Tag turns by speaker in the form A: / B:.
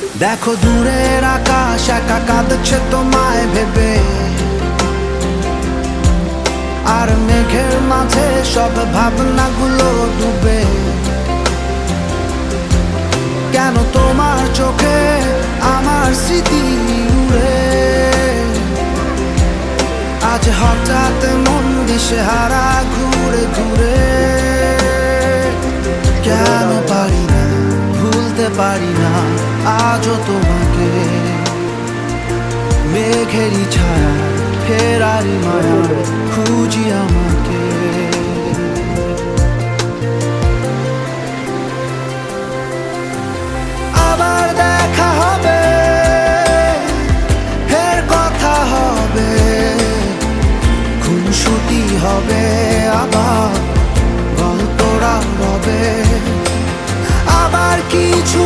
A: দেখো দূরের আকাশ একা কাঁদছে তোমায় ভেবে, আর মেঘের মাঝে সব ভাবনাগুলো ডুবে। কেন তোমার চোখে আমার স্মৃতি উড়ে, আজ হঠাৎ মন দিশেহারা ঘুরে ঘুরে। কেন পারি না ভুলতে পারি না আজও তোমাকে, মেঘেরই ছায়া ফেরারি মায়া খুঁজি আমাকে। আবার দেখা হবে, ফের কথা হবে, খুনসুটি হবে, আবার গল্পরা রবে। আবার কিছু